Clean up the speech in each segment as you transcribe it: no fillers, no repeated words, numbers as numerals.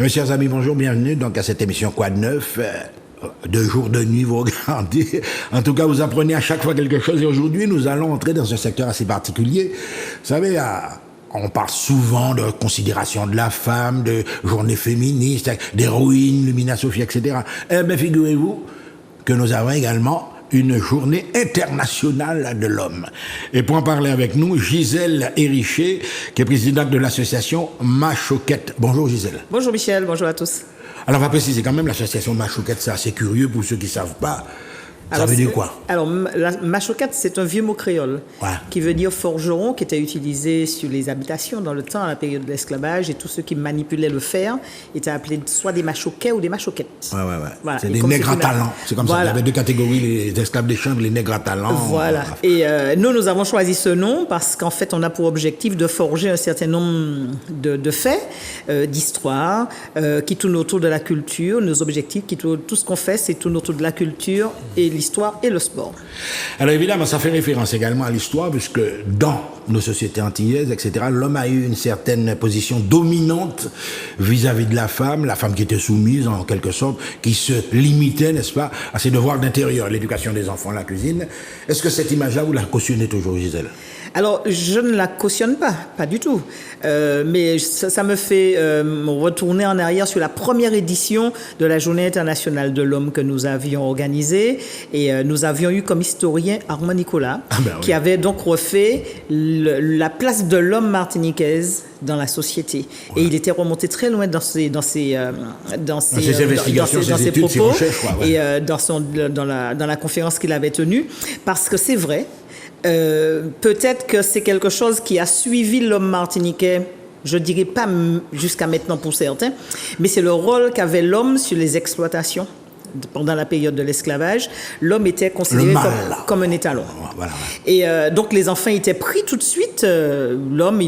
Mes chers amis, bonjour, bienvenue donc à cette émission Quoi de neuf. De jour, de nuit, vous regardez. En tout cas, vous apprenez à chaque fois quelque chose. Et aujourd'hui, nous allons entrer dans un secteur assez particulier. Vous savez, on parle souvent de considération de la femme, de journée féministe, d'héroïne, Lumina Sophie, etc. Eh bien, figurez-vous que nous avons également une journée internationale de l'homme. Et pour en parler avec nous, Gisèle Héricher, qui est présidente de l'association Machoquette. Bonjour Gisèle. Bonjour Michel, bonjour à tous. Alors on va préciser quand même, l'association Machoquette, c'est assez curieux pour ceux qui ne savent pas. Ça veut dire quoi? Alors, machoquette, c'est un vieux mot créole qui veut dire forgeron, qui était utilisé sur les habitations dans le temps, à la période de l'esclavage, et tous ceux qui manipulaient le fer étaient appelés soit des machoquets ou des machoquettes. Voilà. C'est des nègres à talent. C'est comme ça. Il y avait deux catégories, les esclaves des champs, les nègres à talent. Voilà. Et nous avons choisi ce nom parce qu'en fait, on a pour objectif de forger un certain nombre de faits, d'histoires, qui tournent autour de la culture. Nos objectifs, tout ce qu'on fait, c'est tourne autour de la culture et l'histoire et le sport. Alors évidemment, ça fait référence également à l'histoire, puisque dans nos sociétés antillaises, etc., l'homme a eu une certaine position dominante vis-à-vis de la femme qui était soumise en quelque sorte, qui se limitait, n'est-ce pas, à ses devoirs d'intérieur, l'éducation des enfants, la cuisine. Est-ce que cette image-là, vous la cautionnez toujours, Gisèle? Alors, je ne la cautionne pas du tout. Mais ça me fait retourner en arrière sur la première édition de la Journée internationale de l'homme que nous avions organisée. Et nous avions eu comme historien Armand Nicolas, qui avait donc refait la place de l'homme martiniquaise dans la société. Ouais. Et il était remonté très loin dans ses investigations, dans ses études, propos, ses recherches, et dans la conférence qu'il avait tenue. Parce que c'est vrai, peut-être que c'est quelque chose qui a suivi l'homme martiniquais, je dirais pas jusqu'à maintenant pour certains, mais c'est le rôle qu'avait l'homme sur les exploitations. Pendant la période de l'esclavage, l'homme était considéré comme un étalon. Voilà. Et donc les enfants étaient pris tout de suite. L'homme,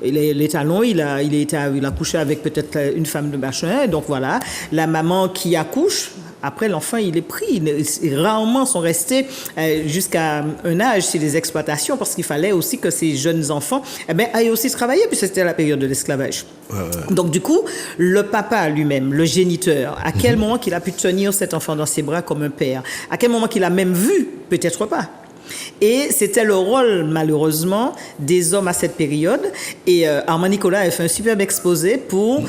l'étalon, il a couché avec peut-être une femme de machin. Donc voilà, la maman qui accouche. Après, l'enfant, il est pris. Rarement sont restés jusqu'à un âge sur les exploitations parce qu'il fallait aussi que ces jeunes enfants aillent aussi travailler puisque c'était la période de l'esclavage. Donc, du coup, le papa lui-même, le géniteur, à quel moment qu'il a pu tenir cet enfant dans ses bras comme un père? À quel moment qu'il a même vu? Peut-être pas. Et c'était le rôle, malheureusement, des hommes à cette période. Et Armand Nicolas a fait un superbe exposé pour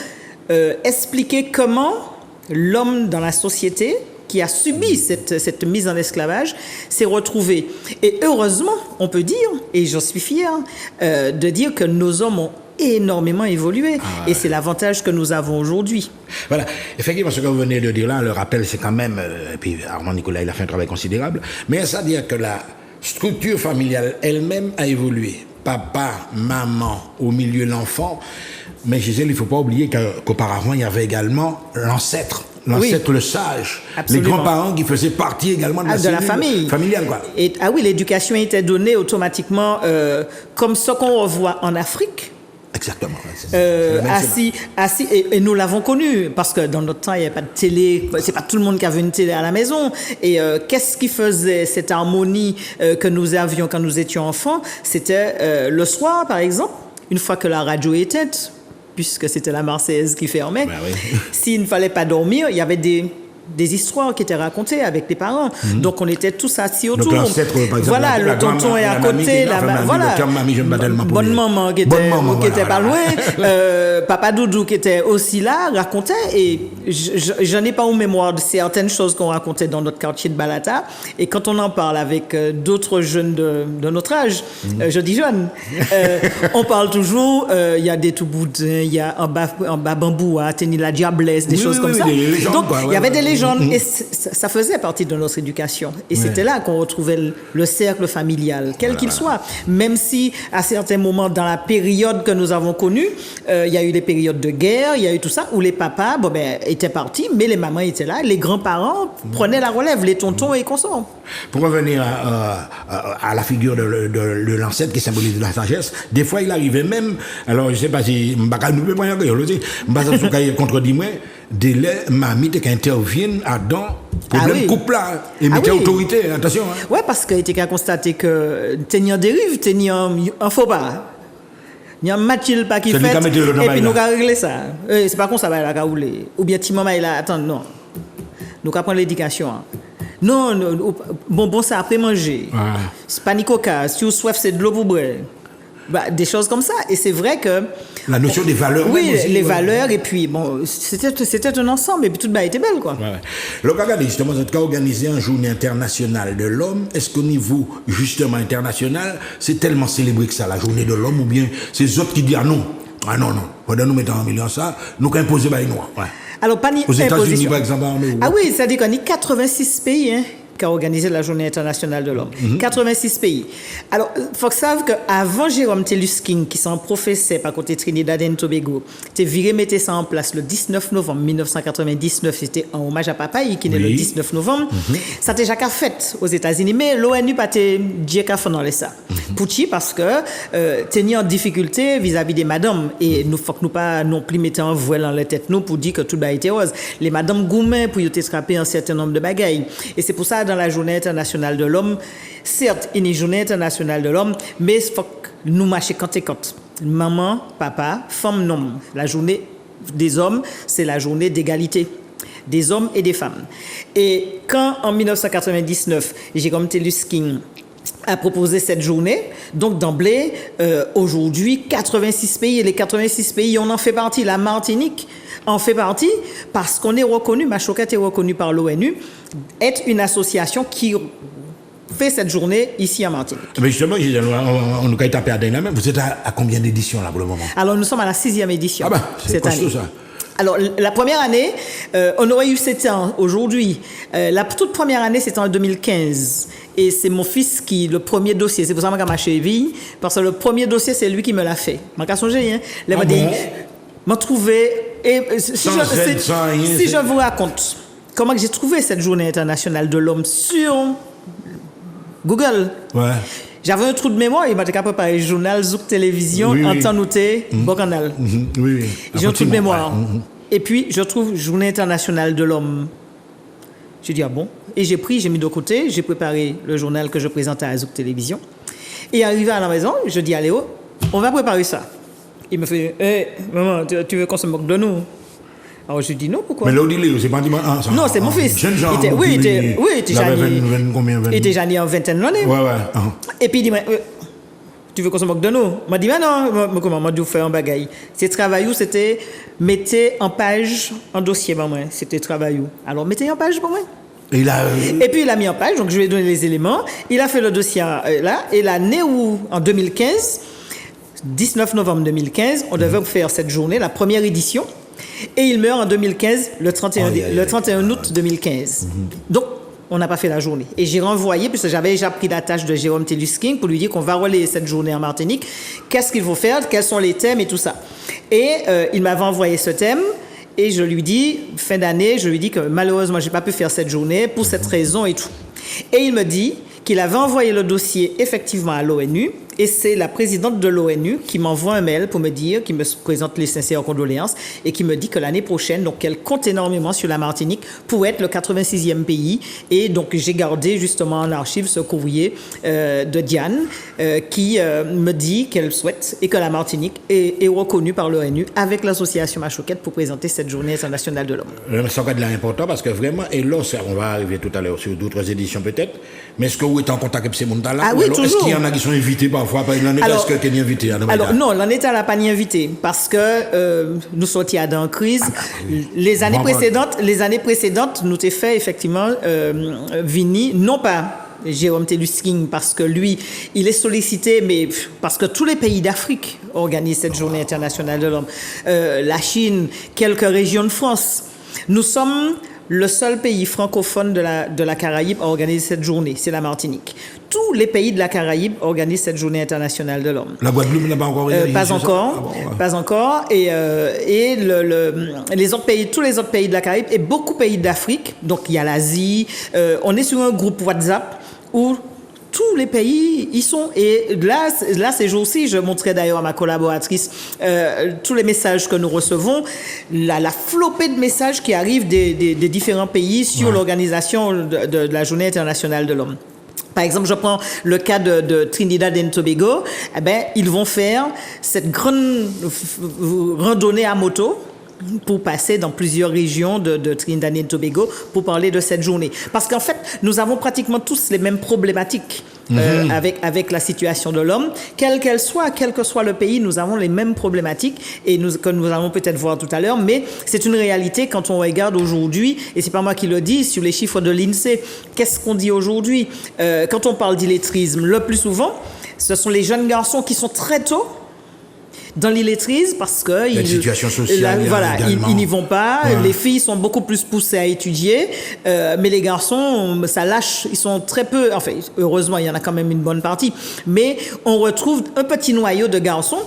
expliquer comment l'homme dans la société qui a subi cette mise en esclavage s'est retrouvé. Et heureusement, on peut dire, et j'en suis fier, de dire que nos hommes ont énormément évolué. Et c'est l'avantage que nous avons aujourd'hui. Voilà. Effectivement, ce que vous venez de dire là, le rappel, c'est quand même... et puis Armand Nicolas, il a fait un travail considérable. Mais ça veut dire que la structure familiale elle-même a évolué. Papa, maman, au milieu l'enfant. Mais Gisèle, il ne faut pas oublier qu'auparavant, il y avait également l'ancêtre, le sage, absolument. Les grands-parents qui faisaient partie également de la famille familiale. Quoi. Et, l'éducation était donnée automatiquement comme ce qu'on revoit en Afrique. Exactement. Assis, et nous l'avons connu, parce que dans notre temps, il n'y avait pas de télé, c'est pas tout le monde qui avait une télé à la maison. Et qu'est-ce qui faisait cette harmonie que nous avions quand nous étions enfants? C'était le soir, par exemple, une fois que la radio était, puisque c'était la Marseillaise qui fermait, s'il ne fallait pas dormir, il y avait des histoires qui étaient racontées avec les parents. Donc, on était tous assis autour. Donc, l'ancêtre, par exemple, voilà, le tonton est à côté. Bonne maman qui était pas loin. Papa Doudou qui était aussi là, racontait. Et je n'ai pas en mémoire de certaines choses qu'on racontait dans notre quartier de Balata. Et quand on en parle avec d'autres jeunes de notre âge, je dis jeunes, on parle toujours, il y a des tout-boudins, il y a un bas bambou, tenir la diablesse, des choses comme ça. Donc, il y avait des légendes. Et ça faisait partie de notre éducation. Et c'était là qu'on retrouvait le cercle familial, quel qu'il soit. Même si, à certains moments, dans la période que nous avons connue, il y a eu des périodes de guerre, il y a eu tout ça, où les papas étaient partis, mais les mamans étaient là, les grands-parents prenaient la relève, les tontons et consorts. Pour revenir à la figure de l'ancêtre qui symbolise la sagesse, des fois, il arrivait même, alors je ne sais pas si je contredis-moi, délai mamie qui interviennent dans problème couple là et mettre autorité, attention. Ouais, parce qu'il était qu'à constater que tenir dérive, tenir un faux pas. Il y a un match pas qui C'est lui fait qui a mis le nom et puis là. nous avons réglé ça. C'est pas comme ça va la rouler. Ou bien petit maman il a attends non. Nous avons prendre l'éducation. Hein. Non, bon ça après manger. Ouais. C'est pas ni coca, si vous soif c'est de l'eau pour boire. Bah, des choses comme ça et c'est vrai que La notion des valeurs. oui, même aussi, les ouais. valeurs et puis bon, c'était un ensemble et puis toute était belle quoi. Ouais, ouais. Le Canada, justement, en tout cas, organiser une journée internationale de l'homme, est-ce qu'au niveau, justement, international, c'est tellement célébré que ça, la journée de l'homme, ou bien c'est les autres qui disent, ah non, pendant nous mettons en million ça, nous qu'à imposer par les Noirs. Ouais. Alors pas ni Aux États-Unis, imposition. par exemple, Ah oui, c'est-à-dire qu'on a 86 pays hein, qui ont organisé la Journée internationale de l'homme. 86 pays. Alors, il faut que savent qu'avant Jérôme Tellus King, qui s'en professait par côté Trinidad et Tobago, t'es viré mettre ça en place le 19 novembre 1999. C'était en hommage à Papa, qui est né le 19 novembre. Ça t'est déjà fait aux États-Unis, mais l'ONU pas dit qu'à faire dans les ça. Pourquoi? Parce que t'es en difficulté vis-à-vis des madames et nous faut que nous pas non plus mettre un voile dans la tête nous pour dire que tout va être rose. Les madames gourmets pour y attraper un certain nombre de bagailles. Et c'est pour ça dans la Journée internationale de l'homme, certes, il y a une Journée internationale de l'homme, mais il faut que nous marchions quand et quand. Maman, papa, femme, non. La journée des hommes, c'est la journée d'égalité des hommes et des femmes. Et quand en 1999, Jérôme Tellus King a proposé cette journée, donc d'emblée, aujourd'hui, 86 pays, et les 86 pays, on en fait partie, la Martinique en fait partie, parce qu'on est reconnu, Machoquette est reconnu par l'ONU, être une association qui fait cette journée ici en Martinique. Mais justement, on nous a tapé à Dynamite. Vous êtes à combien d'éditions là pour le moment? Alors nous sommes à la 6e édition. Ah ben, c'est cette année. ça. Alors, la première année, on aurait eu 7 ans aujourd'hui. La toute première année, c'était en 2015. Et c'est mon fils qui, le premier dossier, c'est pour ça que je m'a cheville, parce que le premier dossier, c'est lui qui me l'a fait. Je m'en songé, hein. Là, m'a trouvé, et si je vous raconte comment j'ai trouvé cette journée internationale de l'homme sur Google. Ouais. J'avais un trou de mémoire, il m'a préparé le journal, Zouk Télévision, en temps noté, bon canal. Oui. J'ai un trou de mémoire. Et puis, je trouve Journée internationale de l'homme. J'ai dit, ah bon? Et j'ai mis de côté, j'ai préparé le journal que je présentais à Zouk Télévision. Et arrivé à la maison, je dis à Léo, on va préparer ça. Il me fait, maman, tu veux qu'on se moque de nous? Alors je lui dis non, pourquoi? Mais là, Léo, c'est pas dit, non, c'est mon fils. Jeune gens. Il était jeune. Il en vingtaine d'années. Ouais. Et puis il dit, tu veux qu'on se moque de nous? M'a dit, mais non, comment m'a dû faire un bagaille. C'est travail où c'était, mettez en page, en dossier, pour moi. C'était travail où. Alors mettez en page pour moi. Et puis il a mis en page, donc je lui ai donné les éléments. Il a fait le dossier là, et l'année où, en 2015, 19 novembre 2015, on devait faire cette journée, la première édition. Et il meurt en 2015, le 31 août 2015. Donc, on n'a pas fait la journée. Et j'ai renvoyé, puisque j'avais déjà pris la tâche de Jérôme Tellus King pour lui dire qu'on va relayer cette journée en Martinique. Qu'est-ce qu'il faut faire? Quels sont les thèmes et tout ça? Et il m'avait envoyé ce thème. Et je lui dis, fin d'année, je lui dis que malheureusement, je n'ai pas pu faire cette journée pour cette raison et tout. Et il me dit qu'il avait envoyé le dossier effectivement à l'ONU. Et c'est la présidente de l'ONU qui m'envoie un mail pour me dire, qui me présente les sincères condoléances et qui me dit que l'année prochaine, donc qu'elle compte énormément sur la Martinique pour être le 86e pays. Et donc j'ai gardé justement en archive ce courrier de Diane qui me dit qu'elle souhaite et que la Martinique est reconnue par l'ONU avec l'association Machoquette pour présenter cette journée internationale de l'homme. Ça va être important parce que vraiment, et là, on va arriver tout à l'heure sur d'autres éditions peut-être, mais est-ce que vous êtes en contact avec ces mondes-là? Ah oui, toujours. Est-ce qu'il y en a qui sont invités par alors, est-ce que tu es invité à alors non, l'année n'a pas ni invité parce que nous sortis à dans crise. Les années précédentes, nous t'ai fait effectivement Vini, non pas Jérôme Tellus King parce que lui, il est sollicité, mais parce que tous les pays d'Afrique organisent cette journée internationale de l'homme. La Chine, quelques régions de France. Nous sommes le seul pays francophone de la Caraïbe à organiser cette journée, c'est la Martinique. Tous les pays de la Caraïbe organisent cette journée internationale de l'homme. La Guadeloupe n'a pas encore organisé pas encore, pas encore. Et les autres pays, tous les autres pays de la Caraïbe et beaucoup de pays d'Afrique. Donc il y a l'Asie. On est sur un groupe WhatsApp où tous les pays y sont. Et là ces jours-ci, je montrais d'ailleurs à ma collaboratrice tous les messages que nous recevons, la flopée de messages qui arrivent des différents pays sur l'organisation de la Journée internationale de l'homme. Par exemple, je prends le cas de Trinidad et Tobago. Eh ben, ils vont faire cette grande randonnée à moto pour passer dans plusieurs régions de Trinidad et Tobago pour parler de cette journée. Parce qu'en fait, nous avons pratiquement tous les mêmes problématiques avec la situation de l'homme. Quel que soit le pays, nous avons les mêmes problématiques et que nous allons peut-être voir tout à l'heure, mais c'est une réalité quand on regarde aujourd'hui, et c'est pas moi qui le dis, sur les chiffres de l'INSEE, qu'est-ce qu'on dit aujourd'hui? Quand on parle d'illettrisme, le plus souvent, ce sont les jeunes garçons qui sont très tôt dans l'illettrisme parce que ils n'y vont pas. Ouais. Les filles sont beaucoup plus poussées à étudier, mais les garçons, ça lâche. Ils sont très peu. Enfin, heureusement, il y en a quand même une bonne partie, mais on retrouve un petit noyau de garçons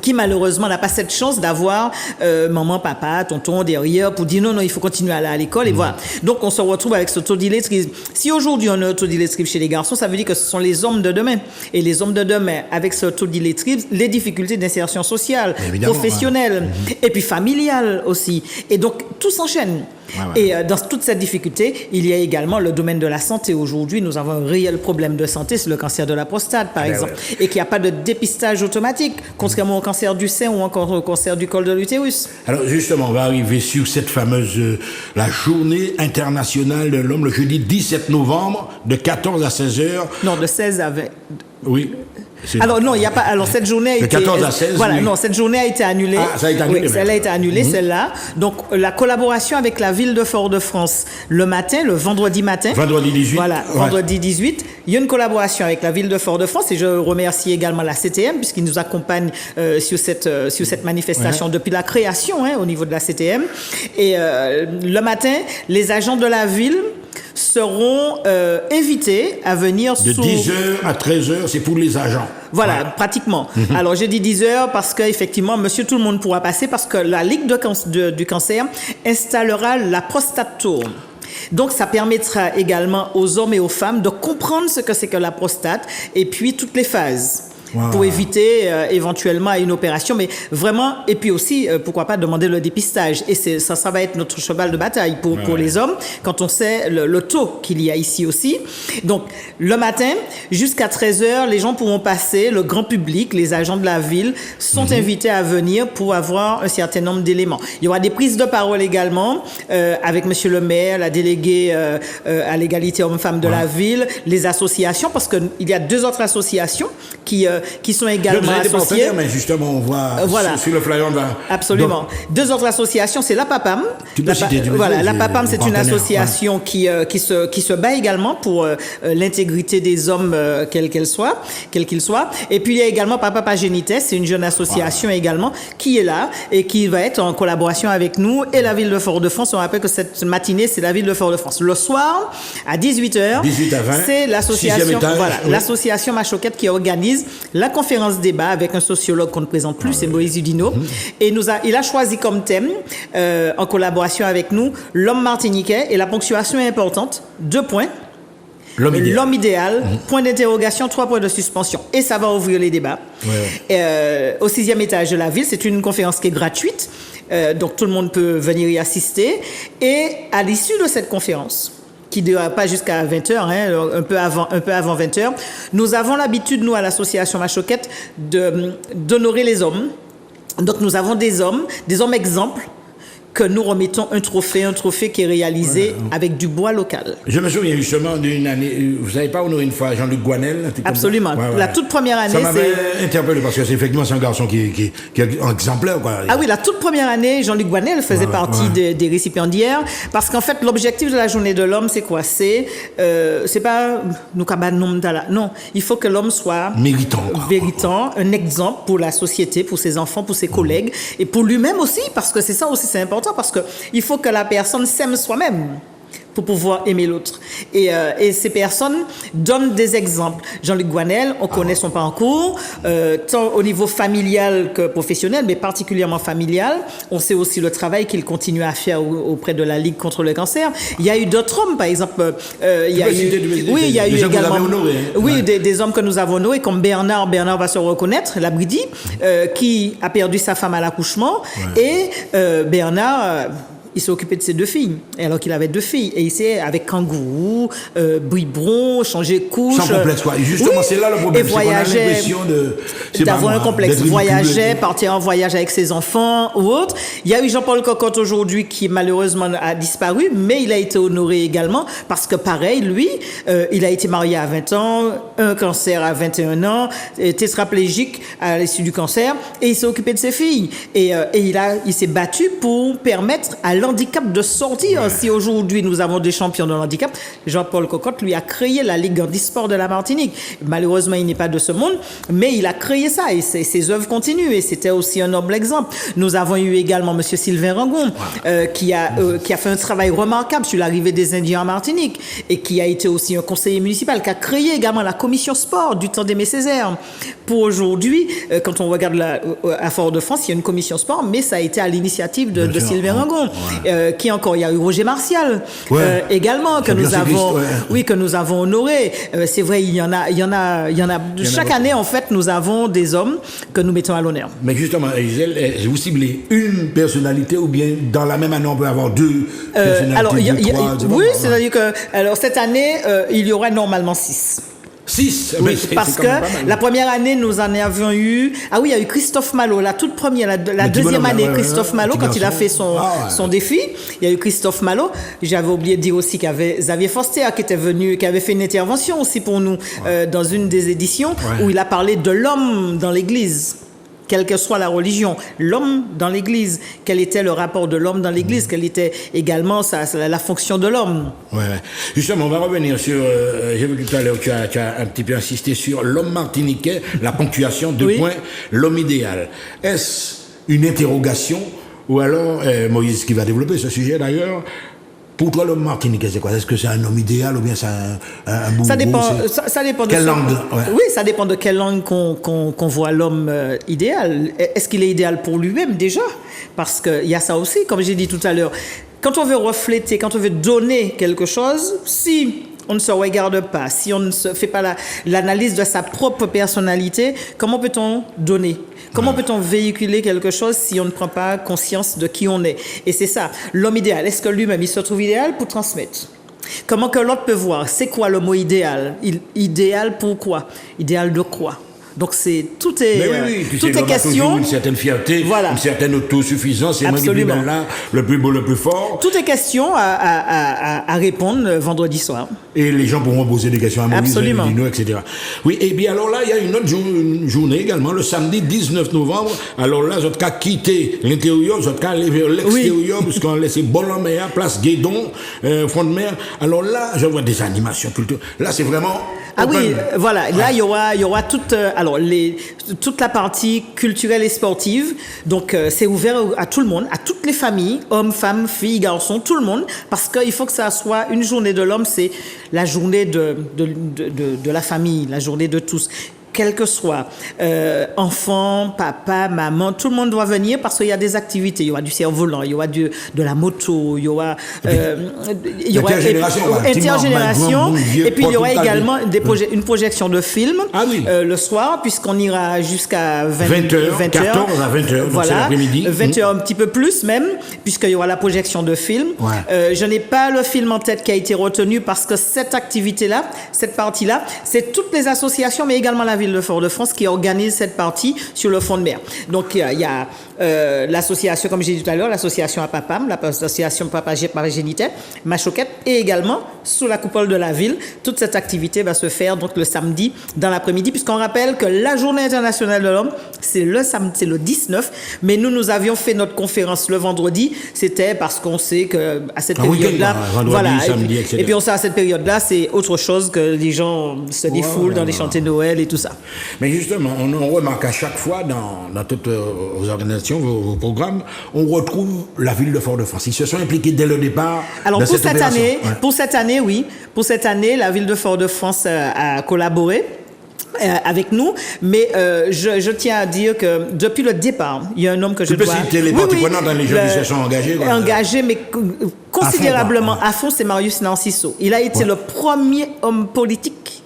qui malheureusement n'a pas cette chance d'avoir maman, papa, tonton derrière pour dire non, il faut continuer à aller à l'école et voilà. Donc on se retrouve avec ce taux d'illettrisme. Si aujourd'hui on a un taux d'illettrisme chez les garçons, ça veut dire que ce sont les hommes de demain. Et les hommes de demain, avec ce taux d'illettrisme, les difficultés d'insertion sociale, professionnelle, et puis familiale aussi. Et donc tout s'enchaîne. Et dans toute cette difficulté, il y a également le domaine de la santé. Aujourd'hui, nous avons un réel problème de santé, c'est le cancer de la prostate, par exemple, et qu'il n'y a pas de dépistage automatique, contrairement au cancer du sein ou encore au cancer du col de l'utérus. Alors justement, on va arriver sur cette fameuse la journée internationale de l'homme, le jeudi 17 novembre, de 14 à 16 heures. Non, de 16 à 20. Oui. Alors non, il n'y a pas. Alors cette journée a été. De 14 à 16. Voilà, oui. Non, cette journée a été annulée. Ah, ça a été annulé. Oui, celle-là a été annulée, celle-là. Donc la collaboration avec la ville de Fort-de-France le matin, le vendredi matin. Vendredi 18. Voilà, vendredi 18. Il y a une collaboration avec la ville de Fort-de-France et je remercie également la CTM puisqu'ils nous accompagnent sur cette manifestation depuis la création au niveau de la CTM. Et le matin, les agents de la ville seront invités à venir de 10h à 13h, c'est pour les agents. Voilà, pratiquement. Alors, j'ai dit 10h parce qu'effectivement, monsieur tout le monde pourra passer parce que la Ligue du cancer installera la prostate tour. Donc, ça permettra également aux hommes et aux femmes de comprendre ce que c'est que la prostate et puis toutes les phases. Pour éviter éventuellement une opération, mais vraiment, et puis aussi, pourquoi pas demander le dépistage. Et ça va être notre cheval de bataille pour les hommes, quand on sait le taux qu'il y a ici aussi. Donc, le matin, jusqu'à 13h, les gens pourront passer, le grand public, les agents de la ville sont invités à venir pour avoir un certain nombre d'éléments. Il y aura des prises de parole également, avec monsieur le maire, la déléguée à l'égalité hommes-femmes de la ville, les associations, parce qu'il y a 2 autres associations qui sont également associées. Mais justement, on voit sur le flyer. Absolument. Donc, 2 autres associations, c'est la PAPAM. La PAPAM, c'est une association qui se bat également pour l'intégrité des hommes, quel qu'ils soient. Et puis, il y a également Papa Génites, c'est une jeune association également qui est là et qui va être en collaboration avec nous et la ville de Fort-de-France. On rappelle que cette matinée, c'est la ville de Fort-de-France. Le soir, à 18h, 18 à 20, c'est l'association Machoquette qui organise la conférence débat avec un sociologue qu'on ne présente plus, c'est Moïse Udino. Et il a choisi comme thème, en collaboration avec nous, l'homme martiniquais et la ponctuation est importante. 2 points. L'homme idéal, point d'interrogation, 3 points de suspension. Et ça va ouvrir les débats. Au 6e étage de la ville, c'est une conférence qui est gratuite. Donc tout le monde peut venir y assister. Et à l'issue de cette conférence, qui ne durera pas jusqu'à 20h, un peu avant 20h. Nous avons l'habitude, nous, à l'association Machoquette, d'honorer les hommes. Donc, nous avons des hommes exemples, que nous remettons un trophée qui est réalisé avec du bois local. Je me souviens justement d'une année, vous n'avez pas honoré une fois Jean-Luc Guanel? Absolument. La toute première année, ça m'avait interpellé parce que c'est effectivement un garçon qui est exemplaire, quoi. Ah oui, la toute première année, Jean-Luc Guanel faisait partie des récipiendaires parce qu'en fait, l'objectif de la journée de l'homme, c'est quoi? C'est pas nous non, il faut que l'homme soit méritant, un exemple pour la société, pour ses enfants, pour ses collègues et pour lui-même aussi, parce que c'est ça aussi, c'est important. Parce qu'il faut que la personne s'aime soi-même pour pouvoir aimer l'autre. Et ces personnes donnent des exemples. Jean-Luc Guanel, on connaît son parcours, tant au niveau familial que professionnel, mais particulièrement familial. On sait aussi le travail qu'il continue à faire auprès de la Ligue contre le cancer. Il y a eu d'autres hommes, par exemple. Il y a eu également des hommes que nous avons honorés, comme Bernard va se reconnaître, Labridi, qui a perdu sa femme à l'accouchement. Et Bernard... il s'est occupé de ses 2 filles, alors qu'il avait 2 filles. Et il s'est, avec kangourou, biberon, changé couche. Sans complexe, quoi. Et justement, c'est là le problème. Et voyageait, l'impression d'avoir un complexe. Voyageait, partir en voyage avec ses enfants ou autre. Il y a eu Jean-Paul Cocotte aujourd'hui qui malheureusement a disparu, mais il a été honoré également parce que pareil, lui, il a été marié à 20 ans, un cancer à 21 ans, tétraplégique à l'issue du cancer, et il s'est occupé de ses filles. Et il s'est battu pour permettre à l'handicap de sortir. Ouais. Si aujourd'hui nous avons des champions de l'handicap, Jean-Paul Cocotte lui a créé la Ligue handisport de la Martinique. Malheureusement, il n'est pas de ce monde, mais il a créé ça et ses œuvres continuent. Et c'était aussi un noble exemple. Nous avons eu également M. Sylvain Rangon, qui a fait un travail remarquable sur l'arrivée des Indiens en Martinique et qui a été aussi un conseiller municipal, qui a créé également la commission sport du temps d'Aimé Césaire. Pour aujourd'hui, quand on regarde à Fort-de-France, il y a une commission sport, mais ça a été à l'initiative de Sylvain Rangon. Qui encore, il y a eu Roger Martial également que nous avons honoré. C'est vrai, il y en a. Chaque année, en fait, nous avons des hommes que nous mettons à l'honneur. Mais justement, Gisèle, vous ciblez une personnalité ou bien dans la même année on peut avoir 2 personnalités, 3, oui, c'est-à-dire que cette année, il y aura normalement 6. 6, oui, parce que la première année, nous en avions eu... Ah oui, il y a eu Christophe Malo, la toute première, la deuxième année, Christophe Malo, quand il a fait son défi, il y a eu Christophe Malo. J'avais oublié de dire aussi qu'il y avait Xavier Foster qui était venu, qui avait fait une intervention aussi pour nous dans une des éditions où il a parlé de l'homme dans l'Église. Quelle que soit la religion, l'homme dans l'Église, quel était le rapport de l'homme dans l'Église, quelle était également la fonction de l'homme. Ouais. Justement, on va revenir sur, j'ai vu tout à l'heure, tu as un petit peu insisté sur l'homme martiniquais, la ponctuation, 2 points, l'homme idéal. Est-ce une interrogation ou alors, Moïse qui va développer ce sujet d'ailleurs, pour toi, l'homme martiniquais, c'est quoi? Est-ce que c'est un homme idéal ou bien c'est un bourreau? Ça dépend de quelle langue? Oui, ça dépend de quelle langue qu'on voit l'homme idéal. Est-ce qu'il est idéal pour lui-même déjà? Parce qu'il y a ça aussi, comme j'ai dit tout à l'heure. Quand on veut refléter, quand on veut donner quelque chose, si on ne se regarde pas, si on ne se fait pas l'analyse de sa propre personnalité, comment peut-on donner? Comment peut-on véhiculer quelque chose si on ne prend pas conscience de qui on est? Et c'est ça, l'homme idéal. Est-ce que lui-même, il se trouve idéal pour transmettre? Comment que l'autre peut voir? C'est quoi le mot idéal? Idéal pour quoi? Idéal de quoi? Donc tout est question. Une certaine fierté, une certaine autosuffisance, c'est moi qui suis là, le plus beau, le plus fort. Tout est question à répondre vendredi soir. Et les gens pourront poser des questions à Moïse, Dino, etc. Oui, et bien alors là, il y a une autre journée également, le samedi 19 novembre. Alors là, vous avez quitté l'intérieur, vous avez aller vers l'extérieur, puisqu'on a laissé Bolomea, place Guédon, front de mer. Alors là, je vois des animations culturelles. Là, c'est vraiment... Ah oui, voilà. Là, il y aura toute la partie culturelle et sportive. Donc, c'est ouvert à tout le monde, à toutes les familles, hommes, femmes, filles, garçons, tout le monde, parce qu'il faut que ça soit une journée de l'homme. C'est la journée de la famille, la journée de tous. Quel que soit enfant, papa, maman, tout le monde doit venir parce qu'il y a des activités. Il y aura du cerf-volant, il y aura de la moto, il y aura intergénération, et puis il y aura également une projection de films le soir, puisqu'on ira jusqu'à 20h. 14 à 20h, voilà, c'est l'après-midi. 20h un petit peu plus même, puisqu'il y aura la projection de films. Je n'ai pas le film en tête qui a été retenu parce que cette activité-là, cette partie-là, c'est toutes les associations, mais également la ville de Fort-de-France qui organise cette partie sur le fond de mer. Donc, il y a l'association, comme j'ai dit tout à l'heure, l'association APAPAM, l'association Papa Géniteur, Machoquette, et également, sous la coupole de la ville, toute cette activité va se faire donc le samedi dans l'après-midi, puisqu'on rappelle que la Journée internationale de l'homme, c'est le samedi, c'est le 19, mais nous avions fait notre conférence le vendredi, c'était parce qu'on sait que à cette période-là, samedi, et puis on sait à cette période-là, c'est autre chose que les gens se défoulent dans les chantiers de Noël et tout ça. Mais justement, on remarque à chaque fois dans toutes vos organisations, vos programmes, on retrouve la ville de Fort-de-France. Ils se sont impliqués dès le départ. Alors pour cette année, oui. Pour cette année, la ville de Fort-de-France a collaboré avec nous, mais je tiens à dire que depuis le départ, il y a un homme que je dois... Tu peux citer les parties prenantes dans les gens qui se sont engagés? Engagés, mais considérablement à fond, c'est Marius Narciso. Il a été le premier homme politique.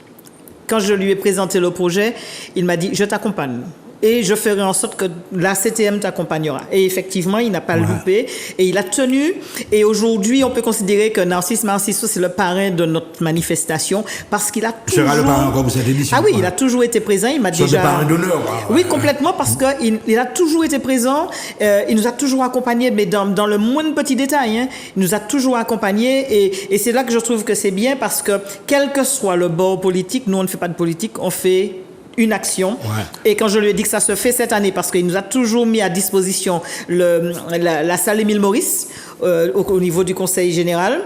Quand je lui ai présenté le projet, il m'a dit « Je t'accompagne ». et je ferai en sorte que la CTM t'accompagnera. Et effectivement, il n'a pas loupé et il a tenu. Et aujourd'hui, on peut considérer que Narcisse Marcisso, c'est le parrain de notre manifestation parce qu'il a toujours... Sera le parrain encore pour cette édition. Ah oui, il a toujours été présent. Il m'a déjà... Des parrains d'honneur. Oui, complètement, parce qu'il a toujours été présent. Il nous a toujours accompagnés, mais dans le moindre petit détail. Hein, il nous a toujours accompagnés. Et c'est là que je trouve que c'est bien parce que, quel que soit le bord politique, nous, on ne fait pas de politique, on fait une action. Et quand je lui ai dit que ça se fait cette année, parce qu'il nous a toujours mis à disposition la salle Émile Maurice au niveau du Conseil général,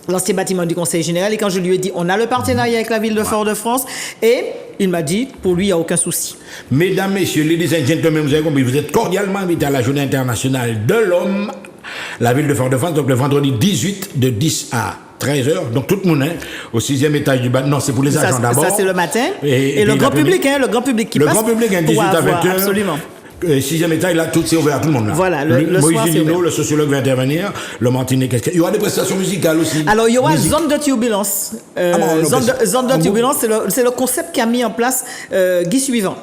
l'ancien bâtiment du Conseil général. Et quand je lui ai dit, on a le partenariat avec la ville de Fort-de-France, et il m'a dit, pour lui, il n'y a aucun souci. Mesdames, messieurs, ladies and gentlemen, vous avez compris, vous êtes cordialement invités à la Journée internationale de l'homme, la ville de Fort-de-France, donc le vendredi 18 de 10 à 13h, donc tout le monde, hein, au 6e étage du bâtiment. Non, c'est pour les agents d'abord. Ça, c'est le matin. Et le grand public, hein, le grand public qui passe. Le grand public, hein, 18 à 20h. Absolument. 6e étage, là, tout c'est ouvert à tout le monde. Là. Voilà, le Moïse soir, Lino, le sociologue, va intervenir. Le Martinet, qu'est-ce qu'il y a? Il y aura des prestations musicales aussi. Alors, il y aura zone de turbulence. Zone de turbulence, c'est le concept qu'a mis en place Guy Suivant.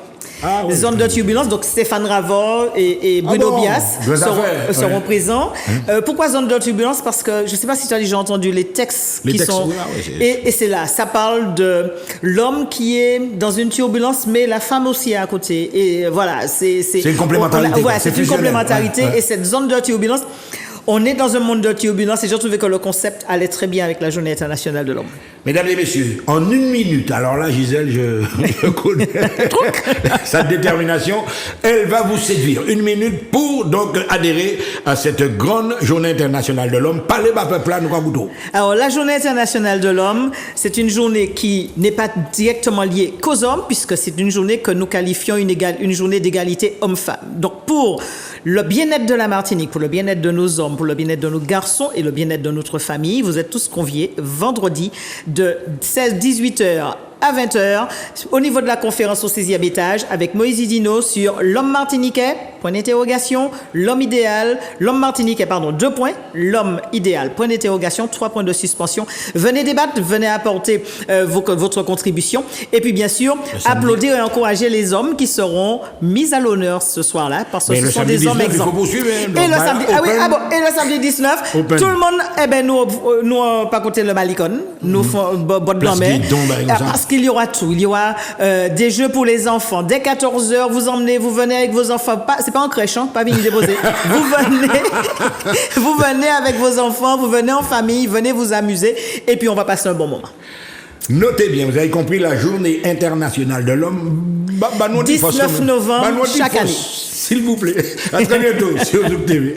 Zone de turbulence, donc Stéphane Ravor et Bruno Bias seront présents. Pourquoi zone de turbulence? Parce que je ne sais pas si tu as déjà entendu les textes qui sont... Et c'est là, ça parle de l'homme qui est dans une turbulence, mais la femme aussi est à côté. Et voilà, c'est une complémentarité. C'est une complémentarité. Et cette zone de turbulence, on est dans un monde de turbulence et j'ai trouvé que le concept allait très bien avec la Journée internationale de l'homme. Mesdames et messieurs, en une minute, alors là, Gisèle, je connais sa détermination, elle va vous séduire. Une minute pour donc adhérer à cette grande Journée internationale de l'homme. Parlez bas peuple, nous Kabuto. Alors, la Journée internationale de l'homme, c'est une journée qui n'est pas directement liée qu'aux hommes, puisque c'est une journée que nous qualifions une journée d'égalité homme-femme. Donc, pour le bien-être de la Martinique, pour le bien-être de nos hommes, pour le bien-être de nos garçons et le bien-être de notre famille, vous êtes tous conviés vendredi de 18h à 20h au niveau de la conférence au 6e étage avec Moïse Dino sur l'homme martiniquais, point d'interrogation, l'homme idéal, l'homme martiniquais, pardon, 2 points, l'homme idéal, point d'interrogation, 3 points de suspension. Venez débattre, venez apporter votre contribution et puis bien sûr, applaudir et encourager les hommes qui seront mis à l'honneur ce soir-là parce que ce sont des hommes exemples. Et le samedi 19, tout le monde, nous pas côté le Malicon, nous faisons botte blanc-mer. Parce qu'il y aura tout. Il y aura des jeux pour les enfants. Dès 14h, vous venez avec vos enfants. C'est pas en crèche, hein, pas venir déposer. Vous venez avec vos enfants, vous venez en famille, venez vous amuser et puis on va passer un bon moment. Notez bien, vous avez compris la Journée internationale de l'homme. 19 novembre chaque année. S'il vous plaît. À très bientôt sur Zouk TV.